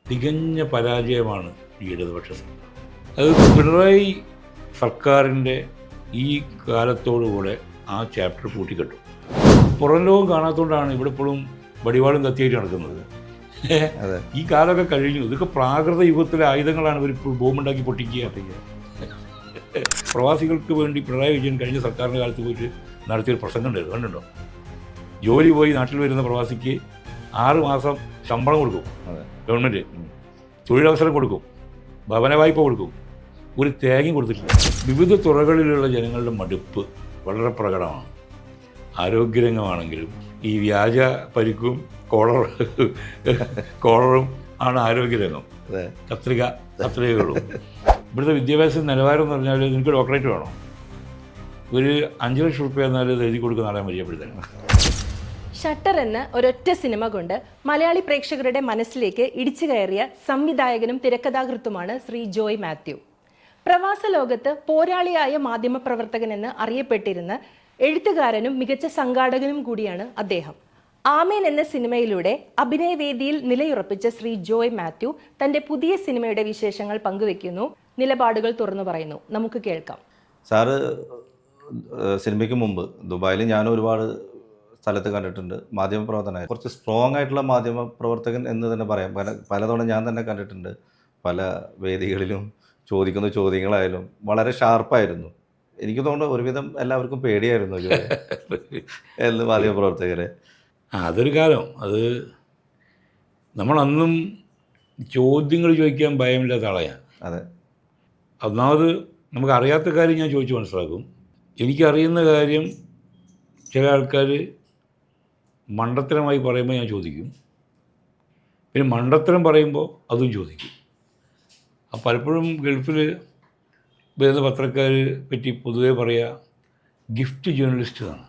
തികഞ്ഞ പരാജയമാണ് ഈ ഇടതുപക്ഷ സർക്കാർ. അത് പിണറായി സർക്കാരിൻ്റെ ഈ കാലത്തോടുകൂടെ ആ ചാപ്റ്റർ പൂട്ടിക്കെട്ടും. പുറം ലോകം കാണാത്തതുകൊണ്ടാണ് ഇവിടെ ഇപ്പോഴും വടിവാളും കത്തിയായിട്ട് നടക്കുന്നത്. ഈ കാലമൊക്കെ കഴിഞ്ഞു. ഇതൊക്കെ പ്രാകൃത യുഗത്തിലെ ആയുധങ്ങളാണ് ഇവരിപ്പോൾ ബോംബുണ്ടാക്കി പൊട്ടിക്കുക. പ്രവാസികൾക്ക് വേണ്ടി പിണറായി വിജയൻ കഴിഞ്ഞ സർക്കാരിൻ്റെ കാലത്ത് പോയിട്ട് നടത്തിയൊരു പ്രസംഗം ഉണ്ടായിരുന്നു, കണ്ടുണ്ടോ? ജോലി പോയി നാട്ടിൽ വരുന്ന പ്രവാസിക്ക് 6 മാസം ശമ്പളം കൊടുക്കും ഗവൺമെൻറ്, തൊഴിലവസരം കൊടുക്കും, ഭവന വായ്പ കൊടുക്കും. ഒരു തേങ്ങയും കൊടുത്തിട്ടില്ല. വിവിധ തുറകളിലുള്ള ജനങ്ങളുടെ മടുപ്പ് വളരെ പ്രകടമാണ്. ആരോഗ്യരംഗമാണെങ്കിലും ഈ വ്യാജ പരിക്കും കോളറും ആണ് ആരോഗ്യരംഗം. കത്രികകളും ഇവിടുത്തെ വിദ്യാഭ്യാസ നിലവാരം എന്ന് പറഞ്ഞാൽ നിങ്ങൾക്ക് ഡോക്ടറേറ്റ് വേണം, ഒരു 5 ലക്ഷം റുപ്യ എന്നാൽ എഴുതി കൊടുക്കുന്ന ആളെ മര്യാദപ്പെടുത്തണം. ഷട്ടർ എന്ന ഒരൊറ്റ സിനിമ കൊണ്ട് മലയാളി പ്രേക്ഷകരുടെ മനസ്സിലേക്ക് ഇടിച്ചു കയറിയ സംവിധായകനും തിരക്കഥാകൃത്തുമാണ് ശ്രീ ജോയ് മാത്യു. പ്രവാസ ലോകത്ത് പോരാളിയായ മാധ്യമപ്രവർത്തകൻ എന്ന് അറിയപ്പെട്ടിരുന്ന എഴുത്തുകാരനും മികച്ച സംഘാടകനും കൂടിയാണ് അദ്ദേഹം. ആമേൻ എന്ന സിനിമയിലൂടെ അഭിനയവേദിയിൽ നിലയുറപ്പിച്ച ശ്രീ ജോയ് മാത്യു തന്റെ പുതിയ സിനിമയുടെ വിശേഷങ്ങൾ പങ്കുവെക്കുന്നു, നിലപാടുകൾ തുറന്നു പറയുന്നു. നമുക്ക് കേൾക്കാം. സാറ് സിനിമയ്ക്ക് മുമ്പ് ദുബായിൽ ഞാൻ ഒരുപാട് സ്ഥലത്ത് കണ്ടിട്ടുണ്ട്. മാധ്യമപ്രവർത്തകനായി കുറച്ച് സ്ട്രോങ് ആയിട്ടുള്ള മാധ്യമപ്രവർത്തകൻ എന്ന് തന്നെ പറയാം. പലതവണ ഞാൻ തന്നെ കണ്ടിട്ടുണ്ട്. പല വേദികളിലും ചോദിക്കുന്ന ചോദ്യങ്ങളായാലും വളരെ ഷാർപ്പായിരുന്നു. എനിക്ക് തോന്നുന്നു ഒരുവിധം എല്ലാവർക്കും പേടിയായിരുന്നു എന്ന് മാധ്യമപ്രവർത്തകരെ. അതൊരു കാലം. അത് നമ്മളന്നും ചോദ്യങ്ങൾ ചോദിക്കാൻ ഭയമില്ലാത്ത ആളാണ്. അതെ. ഒന്നാമത് നമുക്കറിയാത്ത കാര്യം ഞാൻ ചോദിച്ച് മനസ്സിലാക്കും. എനിക്കറിയുന്ന കാര്യം ചില ആൾക്കാർ മണ്ടത്തരമായി പറയുമ്പോൾ ഞാൻ ചോദിക്കും, പിന്നെ മണ്ടത്തരം പറയുമ്പോൾ അതും ചോദിക്കും. അപ്പം പലപ്പോഴും ഗൾഫിൽ വരുന്ന പത്രക്കാർ പറ്റി പൊതുവേ പറയുക ഗിഫ്റ്റ് ജേർണലിസ്റ്റ് എന്നാണ്.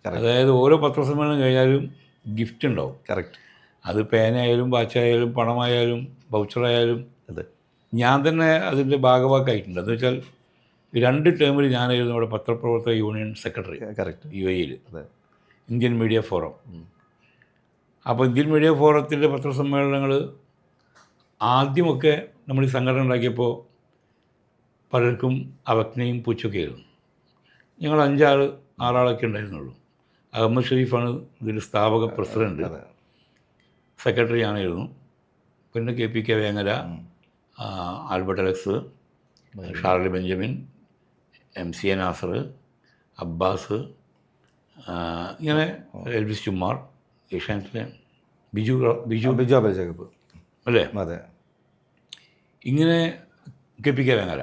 അതായത് ഓരോ പത്രസമ്മേളനം കഴിഞ്ഞാലും ഗിഫ്റ്റ് ഉണ്ടാവും. കറക്റ്റ്. അത് പേനയായാലും വാച്ചായാലും പണമായാലും വൗച്ചറായാലും. അതെ. ഞാൻ തന്നെ അതിൻ്റെ ഭാഗവാക്കായിട്ടുണ്ട്. എന്ന് വെച്ചാൽ 2 ടേമിൽ ഞാനായിരുന്നു അവിടെ പത്രപ്രവർത്തക യൂണിയൻ സെക്രട്ടറി. കറക്റ്റ്. UAE-ൽ അതെ. Indian media forum. അപ്പോൾ ഇന്ത്യൻ മീഡിയ ഫോറത്തിൻ്റെ പത്രസമ്മേളനങ്ങൾ ആദ്യമൊക്കെ നമ്മൾ ഈ സംഘടന ഉണ്ടാക്കിയപ്പോൾ പലർക്കും അവജ്ഞയും പുച്ഛമൊക്കെ ആയിരുന്നു. ഞങ്ങൾ 5-6 ആളൊക്കെ ഉണ്ടായിരുന്നുള്ളൂ. അഹമ്മദ് ഷരീഫാണ് ഇതിൻ്റെ സ്ഥാപക പ്രസിഡൻറ്റ്, സെക്രട്ടറി ഞാനായിരുന്നു. പിന്നെ KPK Vengara, Albert Alex, Charlie Benjamin, MCA Nasar, Abbas, ഇങ്ങനെ എൽവിസ് ചുമ്മാർ, ഏഷ്യാനെറ്റിലെ ബിജു അഭിജേകബ് അല്ലേ? അതെ. ഇങ്ങനെ KPK വേങ്ങര,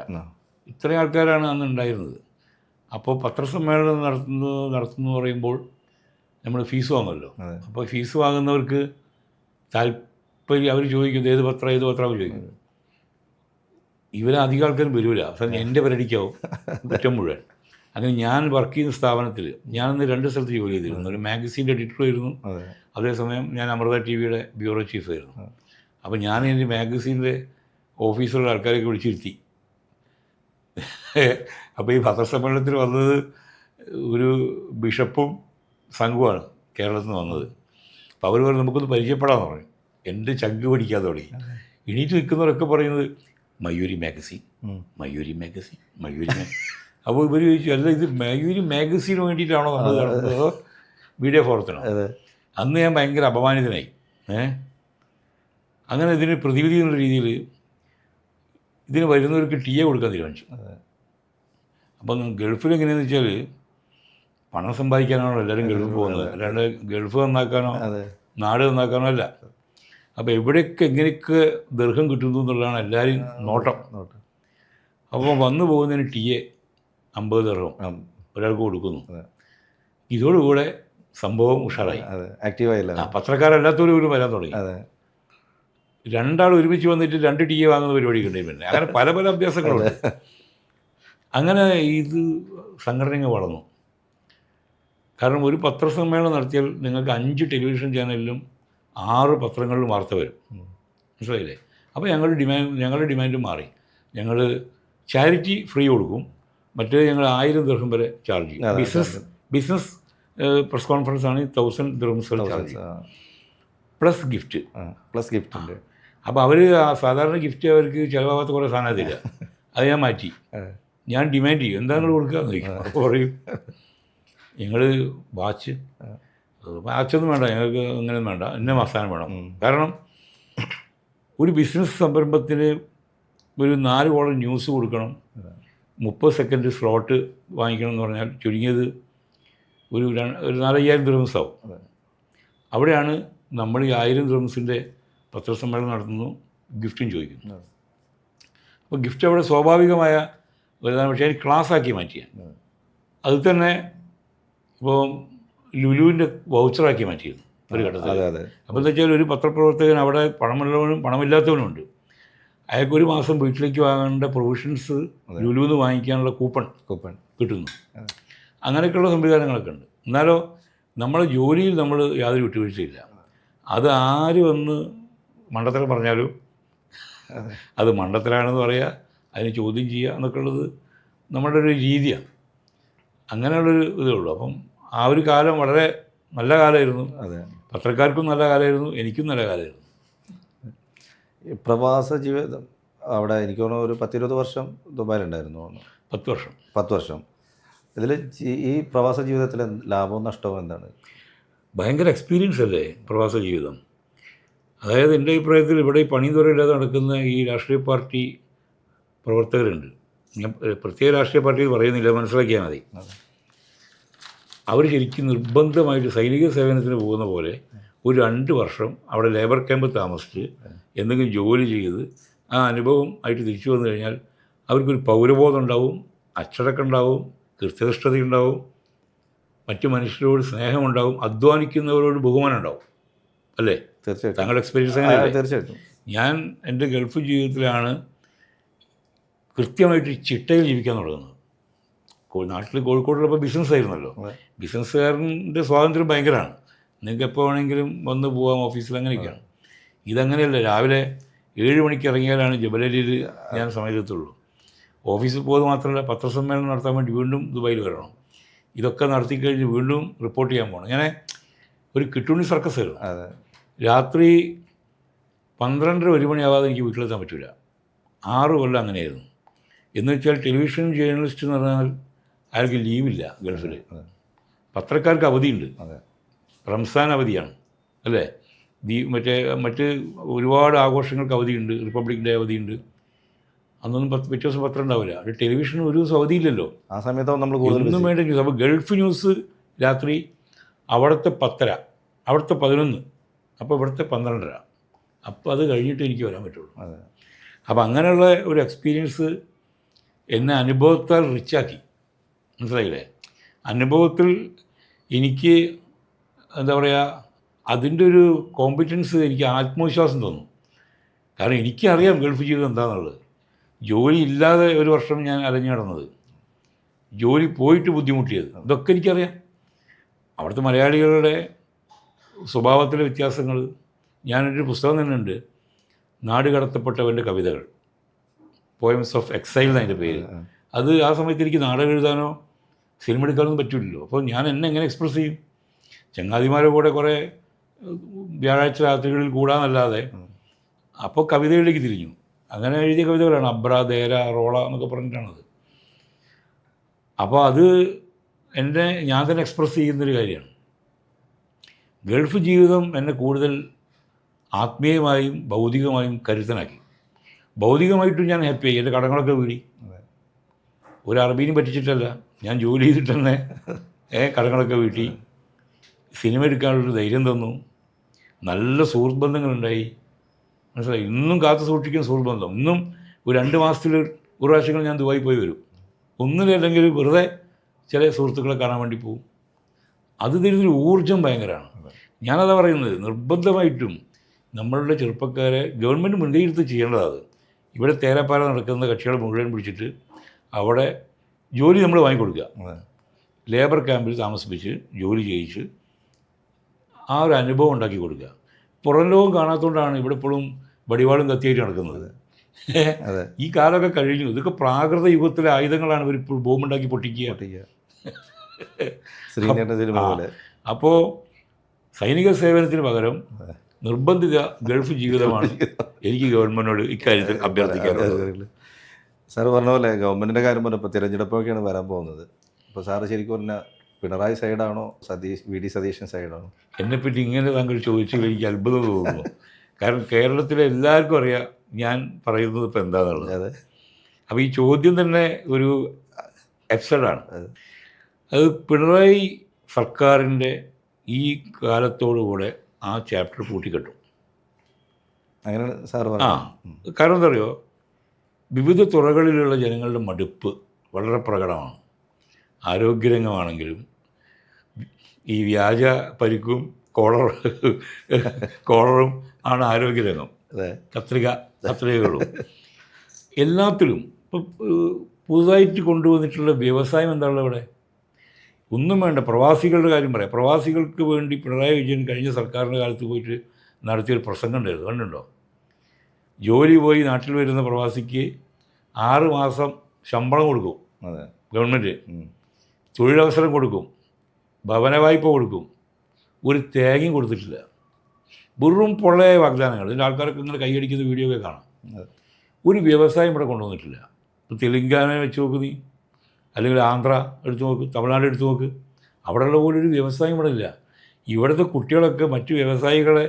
ഇത്രയും ആൾക്കാരാണ് അന്ന് ഉണ്ടായിരുന്നത്. അപ്പോൾ പത്രസമ്മേളനം നടത്തുന്നു പറയുമ്പോൾ നമ്മൾ ഫീസ് വാങ്ങുമല്ലോ. അപ്പോൾ ഫീസ് വാങ്ങുന്നവർക്ക് താല്പര്യം, അവർ ചോദിക്കുന്നത് ഏത് പത്രം ചോദിക്കുന്നത്. ഇവരധികം ആൾക്കാരും വരില്ല. അവസാനം എൻ്റെ പരിടിക്കാവും കുറ്റം മുഴുവൻ. അങ്ങനെ ഞാൻ വർക്ക് ചെയ്യുന്ന സ്ഥാപനത്തിൽ ഞാനന്ന് 2 സ്ഥലത്ത് ജോലി ചെയ്തിരുന്നു. ഒരു മാഗസീൻ്റെ എഡിറ്ററായിരുന്നു, അതേസമയം ഞാൻ അമൃത TV-യുടെ ബ്യൂറോ ചീഫായിരുന്നു. അപ്പോൾ ഞാൻ എൻ്റെ മാഗസീനിലെ ഓഫീസിലുള്ള ആൾക്കാരെയൊക്കെ വിളിച്ചിരുത്തി. അപ്പോൾ ഈ പത്രസമ്മേളനത്തിൽ വന്നത് ഒരു ബിഷപ്പും സംഘവുമാണ് കേരളത്തിൽ നിന്ന് വന്നത്. അപ്പോൾ അവർ പറഞ്ഞു നമുക്കൊന്ന് പരിചയപ്പെടാമെന്ന് പറഞ്ഞു. എൻ്റെ ചങ്ക് പഠിക്കാതെ തുടങ്ങി. എണീറ്റ് നിൽക്കുന്നവരൊക്കെ പറയുന്നത് മയൂരി മാഗസീൻ. അപ്പോൾ ഇവർ ചോദിച്ചു, അല്ല ഇത് മയൂരി മാഗസീന് വേണ്ടിയിട്ടാണോ നമ്മൾ നടത്തുന്നത്, മീഡിയ ഫോറത്തിനോ? അന്ന് ഞാൻ ഭയങ്കര അപമാനിതനായി. അങ്ങനെ ഇതിന് പ്രതിവിധി എന്നുള്ള രീതിയിൽ ഇതിന് വരുന്നവർക്ക് TA കൊടുക്കാൻ തീരുമാനിച്ചു. അപ്പം ഗൾഫിൽ എങ്ങനെയാണെന്ന് വെച്ചാൽ പണം സമ്പാദിക്കാനാണോ എല്ലാവരും ഗൾഫിൽ പോകുന്നത്, അല്ലാണ്ട് ഗൾഫ് നന്നാക്കാനോ നാട് നന്നാക്കാനോ അല്ല. അപ്പോൾ എവിടെയൊക്കെ എങ്ങനെയൊക്കെ ദീർഘം കിട്ടുന്നു എന്നുള്ളതാണ് എല്ലാവരും നോട്ടം. അപ്പോൾ വന്നു പോകുന്നതിന് TA 50 ദിർഹം ഒരാൾക്ക് കൊടുക്കുന്നു. ഇതോടുകൂടെ സംഭവം ഉഷാറായി, ആക്റ്റീവായില്ല. പത്രക്കാരല്ലാത്തവരും ഒരു വരാൻ തുടങ്ങി. 2 ആൾ ഒരുമിച്ച് വന്നിട്ട് 2 TA വാങ്ങുന്ന പരിപാടി കിട്ടി. പിന്നെ അങ്ങനെ പല അഭ്യാസങ്ങളുണ്ട്. അങ്ങനെ ഇത് സംഘടന വളർന്നു. കാരണം ഒരു പത്രസമ്മേളനം നടത്തിയാൽ നിങ്ങൾക്ക് 5 ടെലിവിഷൻ ചാനലിലും 6 പത്രങ്ങളിലും വാർത്ത വരും. മനസ്സിലായില്ലേ? അപ്പോൾ ഞങ്ങളുടെ ഡിമാൻഡ് മാറി. ഞങ്ങൾ ചാരിറ്റി ഫ്രീ കൊടുക്കും, മറ്റേ ഞങ്ങൾ 1000 ദിർഹം വരെ ചാർജ് ചെയ്യും. ബിസിനസ് പ്രസ് കോൺഫറൻസ് ആണ് 1000 ദിർഹംസ് ചാർജ് ചെയ്യും, പ്ലസ് ഗിഫ്റ്റ് ഉണ്ട്. അപ്പോൾ അവർ സാധാരണ ഗിഫ്റ്റ് അവർക്ക് ചിലവാകാത്ത കുറേ സാധനം തരിക, അത് ഞാൻ മാറ്റി. ഞാൻ ഡിമാൻഡ് ചെയ്യും, എന്താ നിങ്ങൾ കൊടുക്കുക എന്ന് ചോദിക്കും. അപ്പോൾ പറയും ഞങ്ങൾ വാച്ചൊന്നും വേണ്ട, ഞങ്ങൾക്ക് അങ്ങനെയൊന്നും വേണ്ട, ഇന്ന മസാനം വേണം. കാരണം ഒരു ബിസിനസ് സംരംഭത്തിന് ഒരു 4 കോളം ന്യൂസ് കൊടുക്കണം, 30 സെക്കൻഡ് സ്ലോട്ട് വാങ്ങിക്കണം എന്ന് പറഞ്ഞാൽ ചുരുങ്ങിയത് ഒരു 4,000 ദിർഹംസ് ആവും. അവിടെയാണ് നമ്മൾ ഈ 1000 ദിർഹംസിൻ്റെ പത്രസമ്മേളനം നടത്തുന്നു, ഗിഫ്റ്റും ചോദിക്കുന്നു. അപ്പോൾ ഗിഫ്റ്റ് അവിടെ സ്വാഭാവികമായ വരുന്നതാണ്. പക്ഷേ അതിന് ക്ലാസ്സാക്കി മാറ്റിയ അത് തന്നെ ഇപ്പോൾ ലുലുവിൻ്റെ വൗച്ചറാക്കി മാറ്റിയിരുന്നു ഒരു ഘട്ടത്തിൽ. അപ്പോൾ എന്താ വെച്ചാൽ ഒരു പത്രപ്രവർത്തകൻ അവിടെ പണമുള്ളവനും പണമില്ലാത്തവനുമുണ്ട്. അയാൾക്ക് ഒരു മാസം വീട്ടിലേക്ക് വാങ്ങേണ്ട പ്രൊവിഷൻസ് ലുലുവിൽ നിന്ന് വാങ്ങിക്കാനുള്ള കൂപ്പൺ കിട്ടുന്നു. അങ്ങനെയൊക്കെയുള്ള സംവിധാനങ്ങളൊക്കെ ഉണ്ട്. എന്നാലോ നമ്മളെ ജോലിയിൽ നമ്മൾ യാതൊരു വിട്ടുവീഴ്ചയില്ല. അത് ആര് വന്ന് മണ്ടത്തരം പറഞ്ഞാലും അത് മണ്ടത്തരാണെന്ന് പറയുക, അതിന് ചോദ്യം ചെയ്യുക എന്നൊക്കെ ഉള്ളത് നമ്മുടെ ഒരു രീതിയാണ്. അങ്ങനെയുള്ളൊരു ഇതേ ഉള്ളൂ. അപ്പം ആ ഒരു കാലം വളരെ നല്ല കാലമായിരുന്നു. പത്രക്കാർക്കും നല്ല കാലമായിരുന്നു, എനിക്കും നല്ല കാലമായിരുന്നു. പ്രവാസ ജീവിതം അവിടെ എനിക്ക് തോന്നുന്നു ഒരു 10-20 വർഷം ദുബായിലുണ്ടായിരുന്നു. 10 വർഷം. ഇതിൽ ഈ പ്രവാസ ജീവിതത്തിലെ ലാഭവും നഷ്ടവും എന്താണ്? ഭയങ്കര എക്സ്പീരിയൻസ് അല്ലേ പ്രവാസ ജീവിതം. അതായത് എൻ്റെ അഭിപ്രായത്തിൽ ഇവിടെ ഈ പണി തുറയില്ലാതെ നടക്കുന്ന ഈ രാഷ്ട്രീയ പാർട്ടി പ്രവർത്തകരുണ്ട്. ഞാൻ പ്രത്യേക രാഷ്ട്രീയ പാർട്ടി പറയുന്നില്ല, മനസ്സിലാക്കിയാൽ മതി. അവർ ശരിക്കും നിർബന്ധമായിട്ട് സൈനിക സേവനത്തിന് പോകുന്ന പോലെ ഒരു 2 വർഷം അവിടെ ലേബർ ക്യാമ്പ് താമസിച്ച് എന്തെങ്കിലും ജോലി ചെയ്ത് ആ അനുഭവം ആയിട്ട് തിരിച്ചു വന്നു കഴിഞ്ഞാൽ അവർക്കൊരു പൗരബോധം ഉണ്ടാവും, അച്ചടക്കം ഉണ്ടാവും, കൃത്യനിഷ്ഠതയുണ്ടാവും, മറ്റു മനുഷ്യരോട് സ്നേഹമുണ്ടാവും, അധ്വാനിക്കുന്നവരോട് ബഹുമാനം ഉണ്ടാവും. അല്ലേ? തീർച്ചയായിട്ടും. താങ്കളുടെ എക്സ്പീരിയൻസ് അങ്ങനെ? തീർച്ചയായിട്ടും. ഞാൻ എൻ്റെ ഗൾഫ് ജീവിതത്തിലാണ് കൃത്യമായിട്ട് ചിട്ടയിൽ ജീവിക്കാൻ തുടങ്ങുന്നത്. നാട്ടിൽ കോഴിക്കോടുള്ളപ്പോൾ ബിസിനസ് ആയിരുന്നല്ലോ. ബിസിനസ്സുകാരൻ്റെ സ്വാതന്ത്ര്യം ഭയങ്കരമാണ്. നിങ്ങൾക്ക് എപ്പോൾ വേണമെങ്കിലും വന്ന് പോകാം ഓഫീസിൽ, അങ്ങനെയൊക്കെയാണ്. ഇതങ്ങനെയല്ല. രാവിലെ 7 മണിക്ക് ഇറങ്ങിയാലാണ് ജബലലിയിൽ ഞാൻ സമയത്തുള്ളൂ. ഓഫീസിൽ പോകുന്നത് മാത്രമല്ല, പത്രസമ്മേളനം നടത്താൻ വേണ്ടി വീണ്ടും ദുബായിൽ വരണം. ഇതൊക്കെ നടത്തിക്കഴിഞ്ഞ് വീണ്ടും റിപ്പോർട്ട് ചെയ്യാൻ പോകണം. ഇങ്ങനെ ഒരു കിട്ടുണ്ണി സർക്കസ് ആയിരുന്നു. രാത്രി 12-1 മണിയാവാതെ എനിക്ക് വീട്ടിലെത്താൻ പറ്റില്ല. 6 കൊല്ലം അങ്ങനെയായിരുന്നു. എന്ന് വെച്ചാൽ ടെലിവിഷൻ ജേർണലിസ്റ്റ് എന്ന് പറഞ്ഞാൽ അയാൾക്ക് ലീവില്ല ഗൾഫിൽ. പത്രക്കാർക്ക് അവധിയുണ്ട്, റംസാൻ അവധിയാണ്, അല്ലേ? മറ്റ് ഒരുപാട് ആഘോഷങ്ങൾക്ക് അവധിയുണ്ട്, റിപ്പബ്ലിക് ഡേ അവധിയുണ്ട്. അന്നൊന്നും പിറ്റേ ദിവസം പത്രം ഉണ്ടാവില്ല. അത് ടെലിവിഷന് ഒരു ദിവസം അവധിയില്ലല്ലോ. ആ സമയത്ത് നമ്മൾ ഒന്നും വേണ്ട ന്യൂസ്. അപ്പോൾ ഗൾഫ് ന്യൂസ് രാത്രി അവിടുത്തെ 10:30, അവിടുത്തെ 11, അപ്പോൾ ഇവിടുത്തെ 12:30. അപ്പോൾ അത് കഴിഞ്ഞിട്ട് എനിക്ക് വരാൻ പറ്റുള്ളൂ. അപ്പോൾ അങ്ങനെയുള്ള ഒരു എക്സ്പീരിയൻസ് എന്നെ അനുഭവത്താൽ റിച്ചാക്കി. മനസ്സിലായില്ലേ? അനുഭവത്തിൽ എനിക്ക് എന്താ പറയുക, അതിൻ്റെ ഒരു കോമ്പിറ്റൻസ്, എനിക്ക് ആത്മവിശ്വാസം തോന്നും. കാരണം എനിക്കറിയാം ഗൾഫ് ജീവിതം എന്താണെന്നുള്ളത്. ജോലി ഇല്ലാതെ 1 വർഷം ഞാൻ അലഞ്ഞു നടന്നത്, ജോലി പോയിട്ട് ബുദ്ധിമുട്ടിയത്, ഇതൊക്കെ എനിക്കറിയാം. അവിടുത്തെ മലയാളികളുടെ സ്വഭാവത്തിലെ വ്യത്യാസങ്ങൾ. ഞാനൊരു പുസ്തകം തന്നെ ഉണ്ട്, നാട് കടത്തപ്പെട്ടവൻ്റെ കവിതകൾ, പോയംസ് ഓഫ് എക്സൈൽ എന്നതിൻ്റെ പേര്. അത് ആ സമയത്ത് എനിക്ക് നാടകം എഴുതാനോ സിനിമ എടുക്കാനൊന്നും പറ്റില്ലല്ലോ. അപ്പോൾ ഞാൻ എങ്ങനെ എക്സ്പ്രസ് ചെയ്യും? ചങ്ങാതിമാരുടെ കൂടെ കുറേ വ്യാഴാഴ്ച രാത്രികളിൽ കൂടാന്നല്ലാതെ. അപ്പോൾ കവിതകളിലേക്ക് തിരിഞ്ഞു. അങ്ങനെ എഴുതിയ കവിതകളാണ് അബ്ര, ദേര, റോള എന്നൊക്കെ പറഞ്ഞിട്ടാണത്. അപ്പോൾ അത് ഞാൻ തന്നെ എക്സ്പ്രസ് ചെയ്യുന്നൊരു കാര്യമാണ്. ഗൾഫ് ജീവിതം എന്നെ കൂടുതൽ ആത്മീയമായും ഭൗതികമായും കരുത്തനാക്കി. ഭൗതികമായിട്ടും ഞാൻ ഹാപ്പിയായി. എൻ്റെ കടങ്ങളൊക്കെ വീടി. ഒരു അറബീനും പറ്റിച്ചിട്ടല്ല, ഞാൻ ജോലി ചെയ്തിട്ട് തന്നെ കടങ്ങളൊക്കെ വീട്ടി. സിനിമ എടുക്കാനുള്ളൊരു ധൈര്യം തന്നു. നല്ല സുഹൃത്ത് ബന്ധങ്ങളുണ്ടായി. മനസ്സിലായി? ഇന്നും കാത്തു സൂക്ഷിക്കുന്ന സുഹൃത്ത് ബന്ധം. ഇന്നും ഒരു 2 മാസത്തിൽ ഒരു പ്രാവശ്യങ്ങൾ ഞാൻ ദുബായി പോയി വരും. ഒന്നിലല്ലെങ്കിൽ വെറുതെ ചില സുഹൃത്തുക്കളെ കാണാൻ വേണ്ടി പോകും. അത് തരുന്നൊരു ഊർജ്ജം ഭയങ്കരമാണ്. ഞാനതാ പറയുന്നത്, നിർബന്ധമായിട്ടും നമ്മളുടെ ചെറുപ്പക്കാരെ ഗവൺമെൻറ് മുൻകൈയെടുത്ത് ചെയ്യേണ്ടതാണ്. ഇവിടെ തേരാപ്പാര നടക്കുന്ന കക്ഷികളെ മുഴുവൻ പിടിച്ചിട്ട് അവിടെ ജോലി നമ്മൾ വാങ്ങിക്കൊടുക്കുക. ലേബർ ക്യാമ്പിൽ താമസിപ്പിച്ച് ജോലി ചെയ്യിച്ച് ആ ഒരു അനുഭവം ഉണ്ടാക്കി കൊടുക്കുക. പുറം ലോകം കാണാത്തതുകൊണ്ടാണ് ഇവിടെ ഇപ്പോഴും വടിവാളും കത്തിയായിട്ട് നടക്കുന്നത്. ഈ കാലമൊക്കെ കഴിഞ്ഞു. ഇതൊക്കെ പ്രാകൃത യുഗത്തിലെ ആയുധങ്ങളാണ് ഇവരിപ്പോൾ ബോംബുണ്ടാക്കി പൊട്ടിക്കുക. അപ്പോൾ സൈനിക സേവനത്തിന് പകരം നിർബന്ധിത ഗൾഫ് ജീവിതമാണ് എനിക്ക് ഗവൺമെൻറ്റിനോട് ഇക്കാര്യത്തിൽ അഭ്യർത്ഥിക്കാനുള്ളത്. സാർ പറഞ്ഞ പോലെ ഗവൺമെൻറ്റിൻ്റെ കാര്യം പറഞ്ഞപ്പോൾ തിരഞ്ഞെടുപ്പൊക്കെയാണ് വരാൻ പോകുന്നത്. അപ്പോൾ സാറ് ശരിക്കും പറഞ്ഞാൽ പിണറായി സൈഡാണോ വി ഡി സതീശൻ സൈഡാണോ? എന്നെപ്പറ്റി ഇങ്ങനെ താങ്കൾ ചോദിച്ചത് എനിക്ക് അത്ഭുതം തോന്നുന്നു. കാരണം കേരളത്തിലെ എല്ലാവർക്കും അറിയാം ഞാൻ പറയുന്നത് ഇപ്പോൾ എന്താണെന്നുള്ളത്. അതെ. അപ്പോൾ ഈ ചോദ്യം തന്നെ ഒരു എബ്സർഡാണ്. അത് പിണറായി സർക്കാരിൻ്റെ ഈ കാലത്തോടുകൂടെ ആ ചാപ്റ്റർ പൂട്ടിക്കെട്ടും. അങ്ങനെയാണ് സാർ ആ, പറഞ്ഞത്. കാരണം എന്താ പറയുക, വിവിധ തുറകളിലുള്ള ജനങ്ങളുടെ മടുപ്പ് വളരെ പ്രകടമാണ്. ആരോഗ്യരംഗമാണെങ്കിലും ഈ വ്യാജ പരിക്കും കോളറും ആണ് ആരോഗ്യരംഗം. അതെ. കത്രികകളും എല്ലാത്തിലും ഇപ്പോൾ പുതുതായിട്ട് കൊണ്ടുവന്നിട്ടുള്ള വ്യവസായം എന്താണുള്ളത് ഇവിടെ? ഒന്നും വേണ്ട. പ്രവാസികളുടെ കാര്യം പറയാം. പ്രവാസികൾക്ക് വേണ്ടി പിണറായി വിജയൻ കഴിഞ്ഞ സർക്കാരിൻ്റെ കാലത്ത് പോയിട്ട് നടത്തിയൊരു പ്രസംഗം ഉണ്ടായിരുന്നു, കണ്ടുണ്ടോ? ജോലി പോയി നാട്ടിൽ വരുന്ന പ്രവാസിക്ക് 6 മാസം ശമ്പളം കൊടുക്കും. അതെ. ഗവൺമെൻറ് തൊഴിലവസരം കൊടുക്കും, ഭവന വായ്പ കൊടുക്കും. ഒരു തേങ്ങയും കൊടുത്തിട്ടില്ല. വെറും പൊള്ളയായ വാഗ്ദാനങ്ങൾ. ഇതിൻ്റെ ആൾക്കാരൊക്കെ ഇങ്ങനെ കൈയടിക്കുന്ന വീഡിയോ ഒക്കെ കാണാം. ഒരു വ്യവസായം ഇവിടെ കൊണ്ടുവന്നിട്ടില്ല. ഇപ്പോൾ തെലുങ്കാന വെച്ച് നോക്ക് നീ, അല്ലെങ്കിൽ ആന്ധ്ര എടുത്തു നോക്ക്, തമിഴ്നാട് എടുത്തു നോക്ക്, അവിടെയുള്ള പോലെ ഒരു വ്യവസായം ഇവിടെ ഇല്ല. ഇവിടുത്തെ കുട്ടികളൊക്കെ മറ്റു വ്യവസായികളെ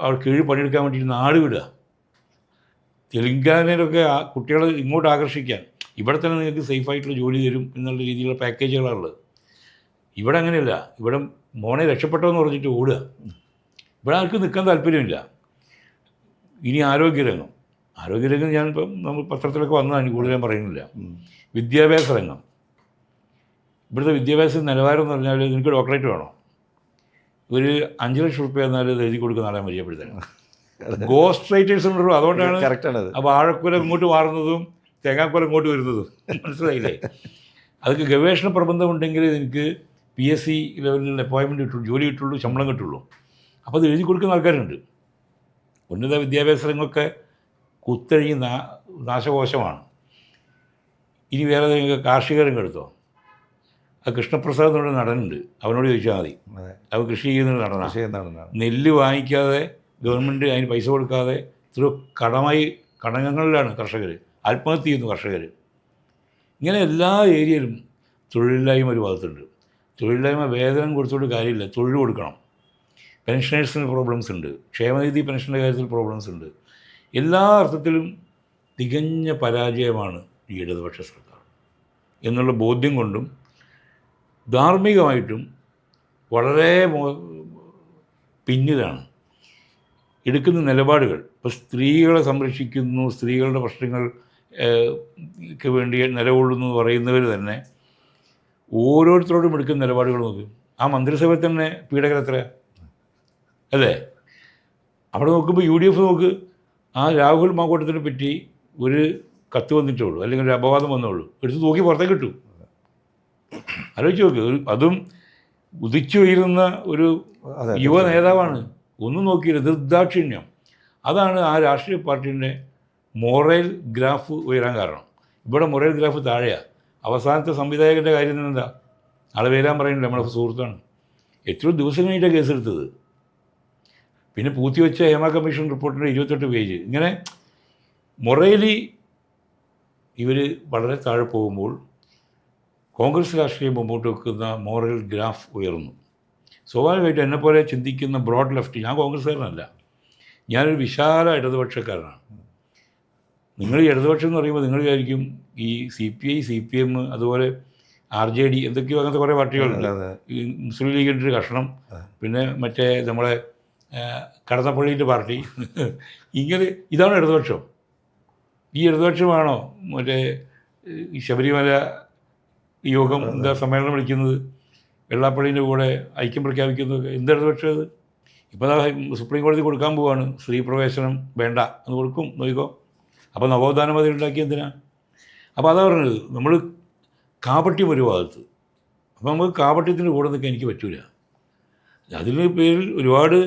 അവർ കീഴിൽ പണിയെടുക്കാൻ വേണ്ടിയിട്ട് നാട് വിടുക. തെലുങ്കാനയിലൊക്കെ കുട്ടികളെ ഇങ്ങോട്ട് ആകർഷിക്കാൻ ഇവിടെ തന്നെ നിങ്ങൾക്ക് സേഫായിട്ടുള്ള ജോലി തരും എന്നുള്ള രീതിയിലുള്ള പാക്കേജുകളാണുള്ളത്. ഇവിടെ അങ്ങനെയല്ല. ഇവിടെ മോനെ രക്ഷപ്പെട്ടോന്ന് പറഞ്ഞിട്ട് ഓടുക. ഇവിടെ ആർക്കും നിൽക്കാൻ താല്പര്യമില്ല. ഇനി ആരോഗ്യരംഗം ഞാനിപ്പം നമ്മൾ പത്രത്തിലൊക്കെ വന്നതാണ്, കൂടുതൽ ഞാൻ പറയുന്നില്ല. വിദ്യാഭ്യാസ രംഗം. ഇവിടുത്തെ വിദ്യാഭ്യാസ നിലവാരം എന്ന് പറഞ്ഞാൽ നിങ്ങൾക്ക് ഡോക്ടറേറ്റ് വേണോ, ഒരു 5 ലക്ഷം റുപ്യ എന്നാലും ഇത് എഴുതി കൊടുക്കുന്ന ആളെ പരിചയപ്പെടുത്തണം. ഗോസ്റ്റ് റൈറ്റേഴ്സ് ഉണ്ടല്ലോ, അതുകൊണ്ടാണ് കറക്റ്റാണ്. അപ്പോൾ വാഴക്കുല ഇങ്ങോട്ട് മാറുന്നതും തേങ്ങാക്കുല ഇങ്ങോട്ട് വരുന്നതും. മനസ്സിലായില്ലേ? അതൊക്കെ ഗവേഷണ പ്രബന്ധം ഉണ്ടെങ്കിൽ എനിക്ക് PSC ലെവലിൽ അപ്പോയിൻമെൻറ്റ് കിട്ടുള്ളൂ, ജോലി കിട്ടുള്ളൂ, ശമ്പളം കിട്ടുള്ളൂ. അപ്പോൾ അത് എഴുതി കൊടുക്കുന്ന ആൾക്കാരുണ്ട്. ഉന്നത വിദ്യാഭ്യാസ രംഗമൊക്കെ കുത്തഴി നാശകോശമാണ്. ഇനി വേറെ നിങ്ങൾക്ക് കാർഷിക രംഗം എടുത്തോ. ആ കൃഷ്ണപ്രസാദ് എന്നൊരു നടനുണ്ട്, അവനോട് ചോദിച്ചാൽ മതി. അവൻ കൃഷി ചെയ്യുന്ന നടനാണ്. നെല്ല് വാങ്ങിക്കാതെ ഗവൺമെൻറ് അതിന് പൈസ കൊടുക്കാതെ ഇത്ര കടങ്ങളിലാണ് കർഷകർ, ആത്മഹത്യ ചെയ്യുന്നു കർഷകർ. ഇങ്ങനെ എല്ലാ ഏരിയയിലും തൊഴിലില്ലായ്മ ഒരു ഭാഗത്തുണ്ട്. തൊഴിലില്ലായ്മ വേതനം കൊടുത്തുകൊണ്ട് കാര്യമില്ല, തൊഴിൽ കൊടുക്കണം. പെൻഷനേഴ്സിന് പ്രോബ്ലംസ് ഉണ്ട്, ക്ഷേമനിധി പെൻഷൻ്റെ കാര്യത്തിൽ പ്രോബ്ലംസ് ഉണ്ട്. എല്ലാ അർത്ഥത്തിലും തികഞ്ഞ പരാജയമാണ് ഈ ഇടതുപക്ഷ സർക്കാർ എന്നുള്ള ബോധ്യം കൊണ്ടും ധാർമ്മികമായിട്ടും വളരെ പിന്നിലാണ് എടുക്കുന്ന നിലപാടുകൾ. ഇപ്പോൾ സ്ത്രീകളെ സംരക്ഷിക്കുന്നു, സ്ത്രീകളുടെ പ്രശ്നങ്ങൾക്ക് വേണ്ടി നിലകൊള്ളുന്നു എന്ന് പറയുന്നവർ തന്നെ ഓരോരുത്തരോടും എടുക്കുന്ന നിലപാടുകൾ നോക്കും. ആ മന്ത്രിസഭയിൽ തന്നെ പീഡകർ എത്രയാണ് അല്ലേ? അവിടെ നോക്കുമ്പോൾ UDF നോക്ക്, ആ രാഹുൽ മാങ്കോട്ടത്തിനെ പറ്റി ഒരു കത്ത് വന്നിട്ടേ ഉള്ളൂ, അല്ലെങ്കിൽ ഒരു അപവാദം വന്നേ ഉള്ളൂ, എടുത്ത് നോക്കി പുറത്തേക്ക് കിട്ടു. ആലോചിച്ച് നോക്ക്. അതും ഉദിച്ചുയരുന്ന ഒരു യുവ നേതാവാണ്. ഒന്നും നോക്കിയില്ല, നിർദാക്ഷിണ്യം. അതാണ് ആ രാഷ്ട്രീയ പാർട്ടീൻ്റെ മൊറൽ ഗ്രാഫ് ഉയരാൻ കാരണം. ഇവിടെ മൊറൽ ഗ്രാഫ് താഴെയാണ്. അവസാനത്തെ സംവിധായകൻ്റെ കാര്യം തന്നെ എന്താ, ആളെ വരാൻ പറയുന്നില്ല, നമ്മളെ സുഹൃത്താണ്. എത്രയോ ദിവസം കഴിഞ്ഞിട്ടാണ് കേസെടുത്തത്. പിന്നെ പൂത്തിവെച്ച ഹേമ കമ്മീഷൻ റിപ്പോർട്ടിൻ്റെ 28 പേജ്. ഇങ്ങനെ മൊറേലി ഇവർ വളരെ താഴെ പോകുമ്പോൾ കോൺഗ്രസ് രാഷ്ട്രീയം മുമ്പോട്ട് വെക്കുന്ന മോറൽ ഗ്രാഫ് ഉയർന്നു. സ്വാഭാവികമായിട്ട് എന്നെപ്പോലെ ചിന്തിക്കുന്ന ബ്രോഡ് ലെഫ്റ്റ്, ഞാൻ കോൺഗ്രസ്സുകാരനല്ല, ഞാനൊരു വിശാല ഇടതുപക്ഷക്കാരനാണ്. നിങ്ങൾ ഈ ഇടതുപക്ഷം എന്ന് പറയുമ്പോൾ നിങ്ങൾ വിചാരിക്കും ഈ CPI CPM അതുപോലെ RJD എന്തൊക്കെയോ അങ്ങനത്തെ കുറേ പാർട്ടികളുണ്ട്. ഈ മുസ്ലിം ലീഗിൻ്റെ ഒരു കഷ്ണം, പിന്നെ മറ്റേ നമ്മളെ കടന്നപ്പള്ളിൻ്റെ പാർട്ടി. ഇങ്ങനെ ഇതാണ് ഇടതുപക്ഷം. ഈ ഇടതുപക്ഷമാണോ മറ്റേ ഈ ശബരിമല യോഗം എന്താ സമ്മേളനം വിളിക്കുന്നത്, വെള്ളാപ്പള്ളീൻ്റെ കൂടെ ഐക്യം പ്രഖ്യാപിക്കുന്നതൊക്കെ എന്ത് ഇടതുപക്ഷം അത്? ഇപ്പോൾ സുപ്രീം കോടതി കൊടുക്കാൻ പോവുകയാണ്, സ്ത്രീ പ്രവേശനം വേണ്ട എന്ന് കൊടുക്കും, നോക്കിക്കോ. അപ്പോൾ നവോത്ഥാന മതിൽ ഉണ്ടാക്കി എന്തിനാ? അപ്പോൾ അതാ പറഞ്ഞത്, നമ്മൾ കാപട്യം ഒരു ഭാഗത്ത്. അപ്പോൾ നമുക്ക് കാപട്യത്തിൻ്റെ കൂടെ നിൽക്കാൻ എനിക്ക് പറ്റൂല. അതിന് പേരിൽ ഒരുപാട്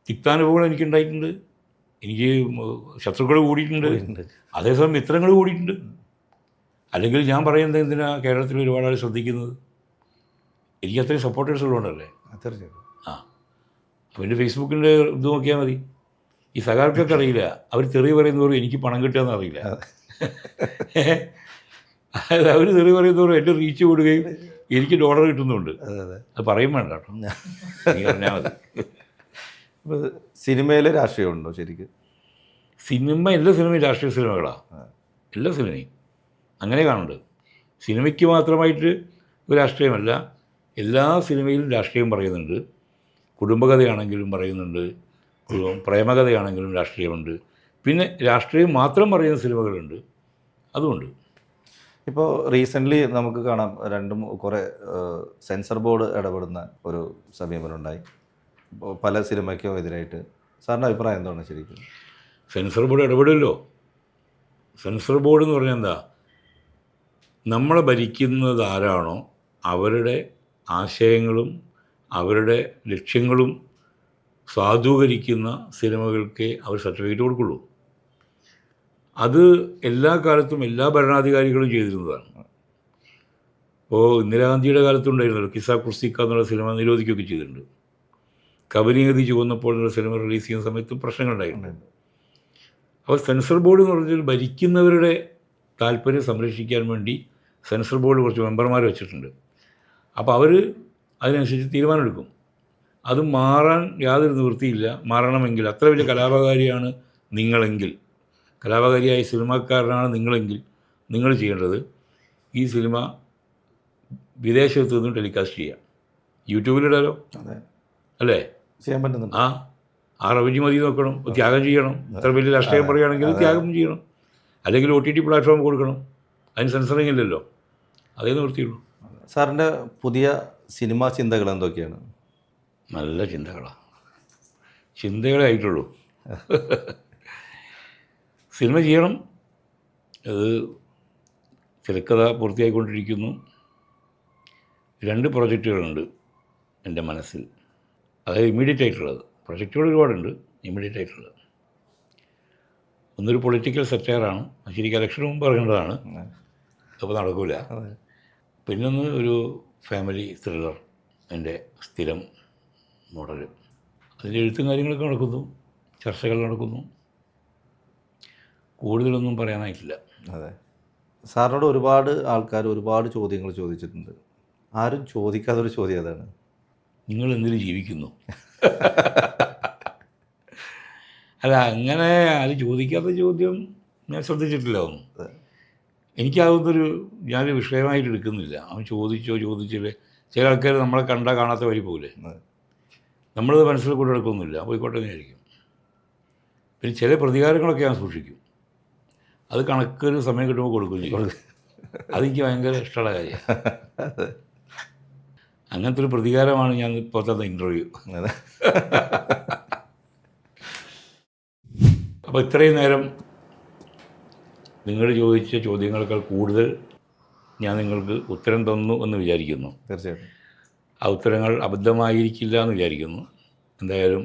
തിക്താനുഭവങ്ങൾ എനിക്കുണ്ടായിട്ടുണ്ട്. എനിക്ക് ശത്രുക്കൾ കൂടിയിട്ടുണ്ട്, അതേസമയം മിത്രങ്ങൾ കൂടിയിട്ടുണ്ട്. അല്ലെങ്കിൽ ഞാൻ പറയുന്നത് എന്തിനാ കേരളത്തിൽ ഒരുപാട് ആൾ ശ്രദ്ധിക്കുന്നത്? എനിക്ക് അത്രയും സപ്പോർട്ടേഴ്സ് ഉള്ളതുകൊണ്ടല്ലേ. തീർച്ചയായിട്ടും. ആ അവൻ്റെ ഫേസ്ബുക്കിൻ്റെ ഇത് നോക്കിയാൽ മതി. ഈ സഖാക്കൾക്ക് അറിയില്ല, അവർ തെറി പറയുന്നതോറും എനിക്ക് പണം കിട്ടുകയെന്ന് അറിയില്ല. അതായത് അവർ തെറി പറയുന്നതോറും എൻ്റെ റീച്ച് കൂടുകയും എനിക്ക് ഡോളർ കിട്ടുന്നുണ്ട്. അത് പറയും വേണ്ട കേട്ടോ, നീ പറഞ്ഞാൽ മതി. ഇപ്പോൾ സിനിമയിൽ രാഷ്ട്രീയമുണ്ടോ ശരിക്കും? എല്ലാ സിനിമയും രാഷ്ട്രീയ സിനിമകളാണ്, എല്ലാ സിനിമയും അങ്ങനെ കാണുന്നുണ്ട്. സിനിമയ്ക്ക് മാത്രമായിട്ട് ഒരു രാഷ്ട്രീയമല്ല, എല്ലാ സിനിമയിലും രാഷ്ട്രീയം പറയുന്നുണ്ട്. കുടുംബകഥയാണെങ്കിലും പറയുന്നുണ്ട്, പ്രേമകഥയാണെങ്കിലും രാഷ്ട്രീയമുണ്ട്. പിന്നെ രാഷ്ട്രീയം മാത്രം പറയുന്ന സിനിമകളുണ്ട്, അതുമുണ്ട്. ഇപ്പോൾ റീസെൻ്റ്ലി നമുക്ക് കാണാം കുറേ സെൻസർ ബോർഡ് ഇടപെടുന്ന ഒരു സമീപനമുണ്ടായി പല സിനിമയ്ക്കും എതിരായിട്ട്. സാറിൻ്റെ അഭിപ്രായം എന്താണ് ശരിക്കും? സെൻസർ ബോർഡ് ഇടപെടുമല്ലോ. സെൻസർ ബോർഡ് എന്ന് പറഞ്ഞാൽ എന്താ, നമ്മളെ ഭരിക്കുന്നത് ആരാണോ അവരുടെ ആശയങ്ങളും അവരുടെ ലക്ഷ്യങ്ങളും സാധൂകരിക്കുന്ന സിനിമകൾക്ക് അവർ സർട്ടിഫിക്കറ്റ് കൊടുക്കുള്ളൂ. അത് എല്ലാ കാലത്തും എല്ലാ ഭരണാധികാരികളും ചെയ്തിരുന്നതാണ്. ഇപ്പോൾ ഇന്ദിരാഗാന്ധിയുടെ കാലത്തുണ്ടായിരുന്നല്ലോ കിസ്സ കുർസിക്ക എന്നുള്ള സിനിമ നിരോധിക്കുകയൊക്കെ ചെയ്തിട്ടുണ്ട്. കബനിഗതി ചുവന്നപ്പോൾ എന്നുള്ള സിനിമ റിലീസ് ചെയ്യുന്ന സമയത്തും പ്രശ്നങ്ങളുണ്ടായിട്ടുണ്ട്. അപ്പോൾ സെൻസർ ബോർഡ് എന്ന് പറഞ്ഞാൽ ഭരിക്കുന്നവരുടെ താല്പര്യം സംരക്ഷിക്കാൻ വേണ്ടി സെൻസർ ബോർഡ് കുറച്ച് മെമ്പർമാർ വെച്ചിട്ടുണ്ട്. അപ്പോൾ അവർ അതിനനുസരിച്ച് തീരുമാനമെടുക്കും. അത് മാറാൻ യാതൊരു നിവൃത്തിയില്ല. മാറണമെങ്കിൽ, അത്ര വലിയ കലാപകാരിയാണ് നിങ്ങളെങ്കിൽ, കലാപകാരിയായ സിനിമാക്കാരനാണ് നിങ്ങളെങ്കിൽ, നിങ്ങൾ ചെയ്യേണ്ടത് ഈ സിനിമ വിദേശത്ത് നിന്നും ടെലികാസ്റ്റ് ചെയ്യാം, യൂട്യൂബിലിടാലോ, അല്ലേ? ചെയ്യാൻ പറ്റുന്നുണ്ട്. ആ റവന്യൂ മതി നോക്കണം, ത്യാഗം ചെയ്യണം. അത്ര വലിയ രാഷ്ട്രീയം പറയുകയാണെങ്കിൽ ത്യാഗം ചെയ്യണം, അല്ലെങ്കിൽ OTT പ്ലാറ്റ്ഫോം കൊടുക്കണം. അതിന് സെൻസറിങ് ഇല്ലല്ലോ, അതേ നിവൃത്തിയുള്ളൂ. സാറിൻ്റെ പുതിയ സിനിമാ ചിന്തകൾ എന്തൊക്കെയാണ്? നല്ല ചിന്തകളാണ്, ചിന്തകളേ ആയിട്ടുള്ളൂ. സിനിമ ചെയ്യണം, അത് തിരക്കഥ പൂർത്തിയായിക്കൊണ്ടിരിക്കുന്നു. 2 പ്രൊജക്റ്റുകളുണ്ട് എൻ്റെ മനസ്സിൽ, അതായത് ഇമ്മീഡിയറ്റ് ആയിട്ടുള്ളത്. പ്രൊജക്റ്റുകൾ ഒരുപാടുണ്ട്, ഇമ്മീഡിയറ്റ് ആയിട്ടുള്ളത്. ഒന്നൊരു പൊളിറ്റിക്കൽ സെറ്റയറാണ്, ശരിക്കും ഇലക്ഷന് മുമ്പ് ഇറങ്ങേണ്ടതാണ്, അപ്പോൾ നടക്കില്ല. പിന്നൊന്ന് ഒരു ഫാമിലി ത്രില്ലർ, എൻ്റെ സ്ഥിരം മോഡൽ. അതിൻ്റെ എഴുത്തും കാര്യങ്ങളൊക്കെ നടക്കുന്നു, ചർച്ചകൾ നടക്കുന്നു. കൂടുതലൊന്നും പറയാനായിട്ടില്ല. അതെ, സാറിനോട് ഒരുപാട് ആൾക്കാർ ഒരുപാട് ചോദ്യങ്ങൾ ചോദിച്ചിട്ടുണ്ട്. ആരും ചോദിക്കാത്തൊരു ചോദ്യം അതാണ്, നിങ്ങൾ എന്തിനു ജീവിക്കുന്നു? അല്ല, അങ്ങനെ ആരും ചോദിക്കാത്ത ചോദ്യം ഞാൻ ശ്രദ്ധിച്ചിട്ടില്ല ഒന്നും. എനിക്കതൊന്നൊരു ഞാനൊരു വിഷയമായിട്ട് എടുക്കുന്നില്ല. അവൻ ചോദിച്ചില്ലേ. ചില ആൾക്കാർ നമ്മളെ കണ്ടാൽ കാണാത്ത വരി പോലെ, നമ്മളത് മനസ്സിൽ കൊണ്ട് നടക്കൊന്നുമില്ല, പോയിക്കോട്ടെ എന്നായിരിക്കും. പിന്നെ ചില പ്രതികാരങ്ങളൊക്കെ ഞാൻ സൂക്ഷിക്കും, അത് കണക്കൊരു സമയം കിട്ടുമ്പോൾ കൊടുക്കുകയും ചെയ്യും. അതെനിക്ക് ഭയങ്കര ഇഷ്ടമുള്ള കാര്യമാണ്. അങ്ങനത്തെ ഒരു പ്രതികാരമാണ് ഞാൻ ഇപ്പോൾ തന്ന ഇൻ്റർവ്യൂ. അപ്പോൾ ഇത്രയും നേരം നിങ്ങൾ ചോദിച്ച ചോദ്യങ്ങളെക്കാൾ കൂടുതൽ ഞാൻ നിങ്ങൾക്ക് ഉത്തരം തന്നു എന്ന് വിചാരിക്കുന്നു. തീർച്ചയായിട്ടും ആ ഉത്തരങ്ങൾ അബദ്ധമായിരിക്കില്ല എന്ന് വിചാരിക്കുന്നു. എന്തായാലും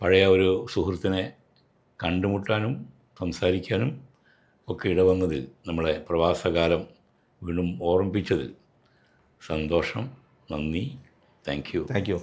പഴയ ഒരു സുഹൃത്തിനെ കണ്ടുമുട്ടാനും സംസാരിക്കാനും ഒക്കെ ഇടവന്നതിൽ, നമ്മളെ പ്രവാസകാലം വീണ്ടും ഓർമ്മിപ്പിച്ചതിൽ സന്തോഷം. നന്ദി. Thank you.